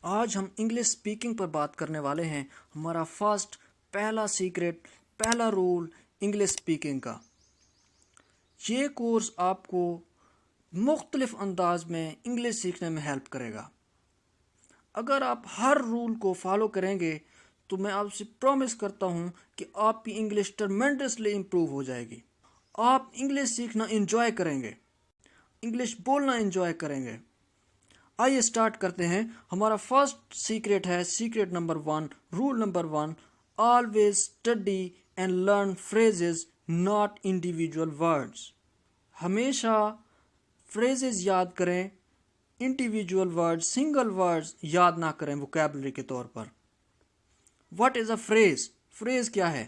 آج ہم English speaking پر بات کرنے والے ہیں. ہمارا پہلا سیکرٹ، پہلا رول انگلش سپیکنگ کا. یہ کورس آپ کو مختلف انداز میں انگلش سیکھنے میں ہیلپ کرے گا. اگر آپ ہر رول کو فالو کریں گے تو میں آپ سے پرومس کرتا ہوں کہ آپ کی انگلش ٹرمینڈسلی امپروو ہو جائے گی. آپ انگلش سیکھنا انجوائے کریں گے، انگلش بولنا انجوائے کریں گے. آئیے سٹارٹ کرتے ہیں. ہمارا فرسٹ سیکرٹ ہے، secret number 1، roll number 1: always study and learn phrases not individual words. ہمیشہ فریزز یاد کریں، انڈیویجول ورڈ، سنگل ورڈز یاد نہ کریں ووکیبلری کے طور پر. What is a phrase? Phrase کیا ہے؟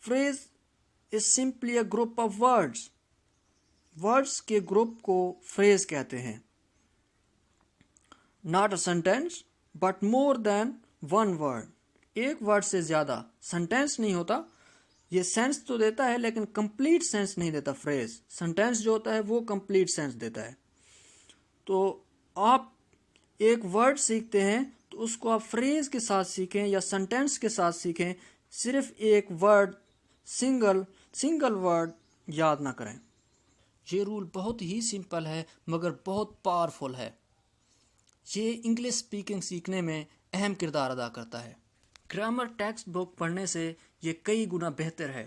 Phrase is simply a group of words. Words کے گروپ کو فریز کہتے ہیں. Not a sentence but more than one word. ایک ورڈ سے زیادہ. سینٹینس نہیں ہوتا، یہ سینس تو دیتا ہے لیکن کمپلیٹ سینس نہیں دیتا. فریز، سینٹینس جو ہوتا ہے وہ کمپلیٹ سینس دیتا ہے. تو آپ ایک ورڈ سیکھتے ہیں تو اس کو آپ فریز کے ساتھ سیکھیں یا سینٹینس کے ساتھ سیکھیں. صرف ایک ورڈ، سنگل ورڈ یاد نہ کریں. یہ رول بہت ہی سمپل ہے مگر بہت پاورفل ہے. یہ انگلش سپیکنگ سیکھنے میں اہم کردار ادا کرتا ہے. گرامر ٹیکسٹ بک پڑھنے سے یہ کئی گنا بہتر ہے.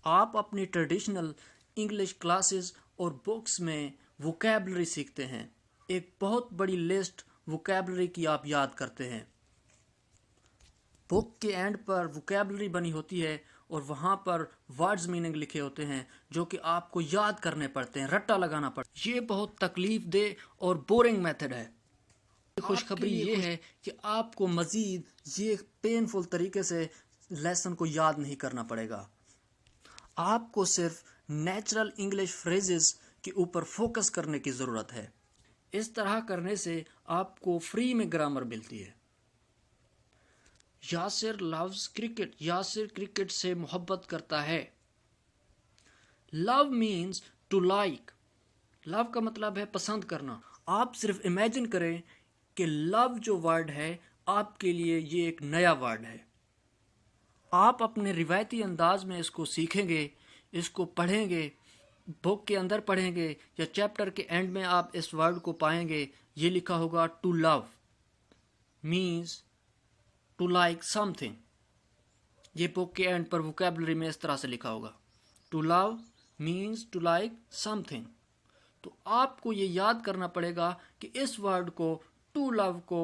آپ اپنی ٹریڈیشنل انگلش کلاسز اور بکس میں ووکیبلری سیکھتے ہیں. ایک بہت بڑی لسٹ ووکیبلری کی آپ یاد کرتے ہیں. بک کے اینڈ پر ووکیبلری بنی ہوتی ہے اور وہاں پر ورڈز میننگ لکھے ہوتے ہیں جو کہ آپ کو یاد کرنے پڑتے ہیں، رٹا لگانا پڑتا ہے. یہ بہت تکلیف دہ اور بورنگ میتھڈ ہے. خوشخبری یہ ہے کہ آپ کو مزید یہ پینفل طریقے سے لیسن کو یاد نہیں کرنا پڑے گا. آپ کو صرف نیچرل انگلش فریزز کے اوپر فوکس کرنے کی ضرورت ہے. اس طرح کرنے سے آپ کو فری میں گرامر ملتی ہے. Yasir loves cricket. Yasir cricket سے محبت کرتا ہے. Love means to like. Love کا مطلب ہے پسند کرنا. آپ صرف امیجن کریں کہ لو جو ورڈ ہے آپ کے لیے یہ ایک نیا ورڈ ہے. آپ اپنے روایتی انداز میں اس کو سیکھیں گے، اس کو پڑھیں گے، بک کے اندر پڑھیں گے یا چیپٹر کے اینڈ میں آپ اس ورڈ کو پائیں گے. یہ لکھا ہوگا to love means to like something. یہ بک کے اینڈ پر ووکیبلری میں اس طرح سے لکھا ہوگا to love means to like something. تو آپ کو یہ یاد کرنا پڑے گا کہ اس ورڈ کو، ٹو لو کو،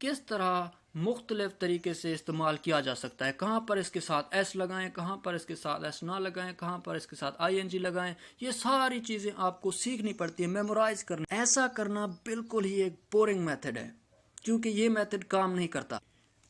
کس طرح مختلف طریقے سے استعمال کیا جا سکتا ہے. کہاں پر اس کے ساتھ ایس لگائیں، کہاں پر اس کے ساتھ ایس نہ لگائیں، کہاں پر اس کے ساتھ آئی این جی لگائیں. یہ ساری چیزیں آپ کو سیکھنی پڑتی ہیں، میمورائز کرنا. ایسا کرنا بالکل ہی ایک بورنگ میتھڈ ہے کیونکہ یہ میتھڈ کام نہیں کرتا.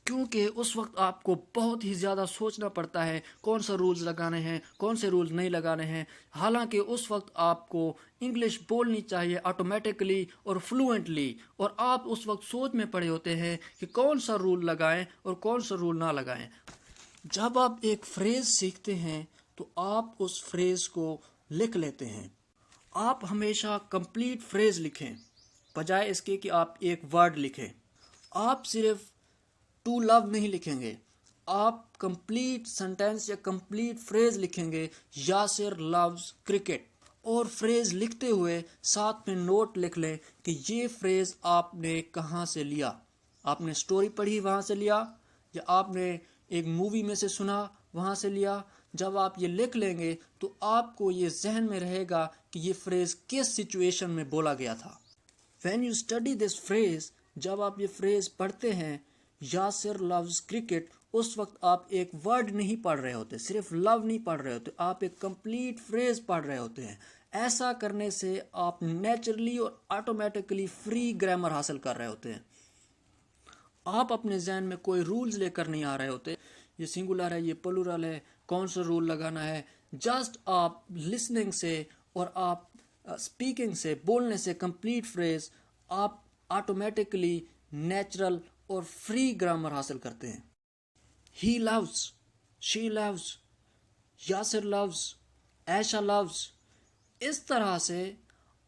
کیونکہ اس وقت آپ کو بہت ہی زیادہ سوچنا پڑتا ہے کون سا رولز لگانے ہیں، کون سے رولز نہیں لگانے ہیں. حالانکہ اس وقت آپ کو انگلش بولنی چاہیے آٹومیٹکلی اور فلوئنٹلی، اور آپ اس وقت سوچ میں پڑے ہوتے ہیں کہ کون سا رول لگائیں اور کون سا رول نہ لگائیں. جب آپ ایک فریز سیکھتے ہیں تو آپ اس فریز کو لکھ لیتے ہیں. آپ ہمیشہ کمپلیٹ فریز لکھیں بجائے اس کے کہ آپ ایک ورڈ لکھیں. آپ صرف ٹو لو نہیں لکھیں گے، آپ کمپلیٹ سینٹینس یا کمپلیٹ فریز لکھیں گے. Yasir loves cricket. اور فریز لکھتے ہوئے ساتھ میں نوٹ لکھ لیں کہ یہ فریز آپ نے کہاں سے لیا. آپ نے سٹوری پڑھی وہاں سے لیا یا آپ نے ایک مووی میں سے سنا وہاں سے لیا. جب آپ یہ لکھ لیں گے تو آپ کو یہ ذہن میں رہے گا کہ یہ فریز کس سچویشن میں بولا گیا تھا. When you study this phrase، جب آپ یہ فریز پڑھتے ہیں یاسر لوز کرکٹ، اس وقت آپ ایک ورڈ نہیں پڑھ رہے ہوتے، صرف لو نہیں پڑھ رہے ہوتے، آپ ایک کمپلیٹ فریز پڑھ رہے ہوتے ہیں. ایسا کرنے سے آپ نیچرلی اور آٹومیٹکلی فری گرامر حاصل کر رہے ہوتے ہیں. آپ اپنے ذہن میں کوئی رولز لے کر نہیں آ رہے ہوتے، یہ سنگولر ہے، یہ پلورل ہے، کون سا رول لگانا ہے. جسٹ آپ لسننگ سے اور آپ اسپیکنگ سے، بولنے سے کمپلیٹ فریز آپ آٹومیٹکلی نیچرل اور فری گرامر حاصل کرتے ہیں. ہی لوز، شی لوز، یاسر لوز، عائشہ لوز. اس طرح سے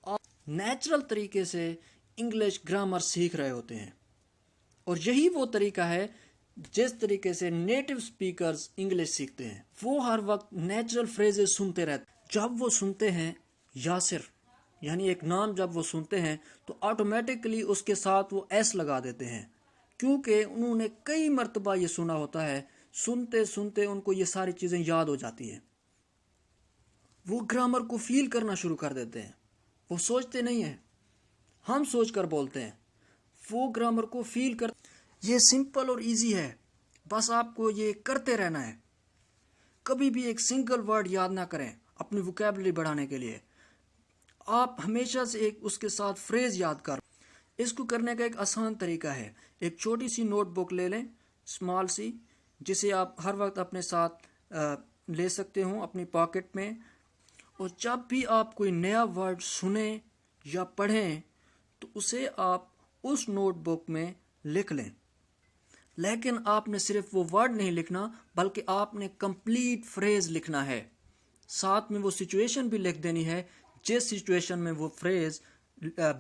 آپ نیچرل طریقے سے انگلش گرامر سیکھ رہے ہوتے ہیں اور یہی وہ طریقہ ہے جس طریقے سے نیٹو سپیکرز انگلش سیکھتے ہیں. وہ ہر وقت نیچرل فریزز سنتے رہتے. جب وہ سنتے ہیں یاسر یعنی ایک نام جب وہ سنتے ہیں تو آٹومیٹکلی اس کے ساتھ وہ ایس لگا دیتے ہیں، کیونکہ انہوں نے کئی مرتبہ یہ سنا ہوتا ہے. سنتے سنتے ان کو یہ ساری چیزیں یاد ہو جاتی ہیں. وہ گرامر کو فیل کرنا شروع کر دیتے ہیں. وہ سوچتے نہیں ہیں، ہم سوچ کر بولتے ہیں. وہ گرامر کو فیل کر. یہ سمپل اور ایزی ہے، بس آپ کو یہ کرتے رہنا ہے. کبھی بھی ایک سنگل ورڈ یاد نہ کریں اپنی ووکیبلری بڑھانے کے لیے. آپ ہمیشہ سے ایک اس کے ساتھ فریز یاد کر. اس کو کرنے کا ایک آسان طریقہ ہے. ایک چھوٹی سی نوٹ بک لے لیں، اسمال سی، جسے آپ ہر وقت اپنے ساتھ لے سکتے ہوں اپنی پاکٹ میں. اور جب بھی آپ کوئی نیا ورڈ سنیں یا پڑھیں تو اسے آپ اس نوٹ بک میں لکھ لیں. لیکن آپ نے صرف وہ ورڈ نہیں لکھنا بلکہ آپ نے کمپلیٹ فریز لکھنا ہے. ساتھ میں وہ سچویشن بھی لکھ دینی ہے جس سچویشن میں وہ فریز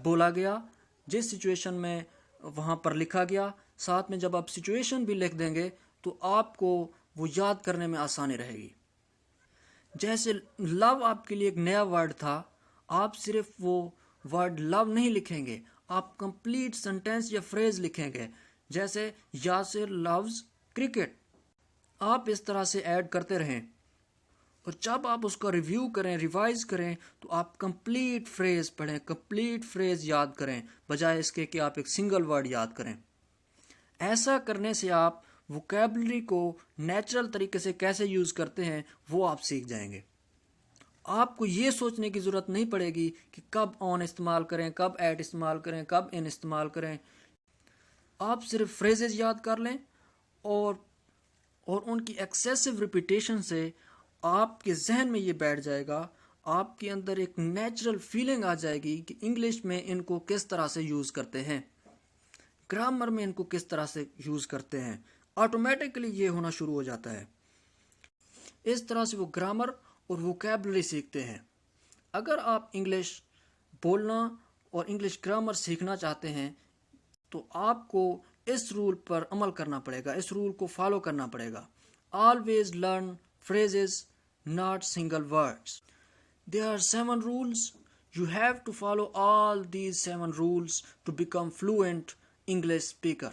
بولا گیا، جس سچویشن میں وہاں پر لکھا گیا. ساتھ میں جب آپ سچویشن بھی لکھ دیں گے تو آپ کو وہ یاد کرنے میں آسانی رہے گی. جیسے لو آپ کے لیے ایک نیا ورڈ تھا، آپ صرف وہ ورڈ لو نہیں لکھیں گے، آپ کمپلیٹ سنٹینس یا فریز لکھیں گے. جیسے یاسر لوز کرکٹ. آپ اس طرح سے ایڈ کرتے رہیں اور جب آپ اس کا ریویو کریں، ریوائز کریں تو آپ کمپلیٹ فریز پڑھیں، کمپلیٹ فریز یاد کریں بجائے اس کے کہ آپ ایک سنگل ورڈ یاد کریں. ایسا کرنے سے آپ ووکیبلری کو نیچرل طریقے سے کیسے یوز کرتے ہیں وہ آپ سیکھ جائیں گے. آپ کو یہ سوچنے کی ضرورت نہیں پڑے گی کہ کب آن استعمال کریں، کب ایٹ استعمال کریں، کب ان استعمال کریں. آپ صرف فریزز یاد کر لیں اور ان کی ایکسیسو ریپیٹیشن سے آپ کے ذہن میں یہ بیٹھ جائے گا. آپ کے اندر ایک نیچرل فیلنگ آ جائے گی کہ انگلش میں ان کو کس طرح سے یوز کرتے ہیں، گرامر میں ان کو کس طرح سے یوز کرتے ہیں. آٹومیٹکلی یہ ہونا شروع ہو جاتا ہے. اس طرح سے وہ گرامر اور ووکیبلری سیکھتے ہیں. اگر آپ انگلش بولنا اور انگلش گرامر سیکھنا چاہتے ہیں تو آپ کو اس رول پر عمل کرنا پڑے گا، اس رول کو فالو کرنا پڑے گا. Always learn phrases, not single words. There are 7 rules. You have to follow all these 7 rules to become fluent English speaker.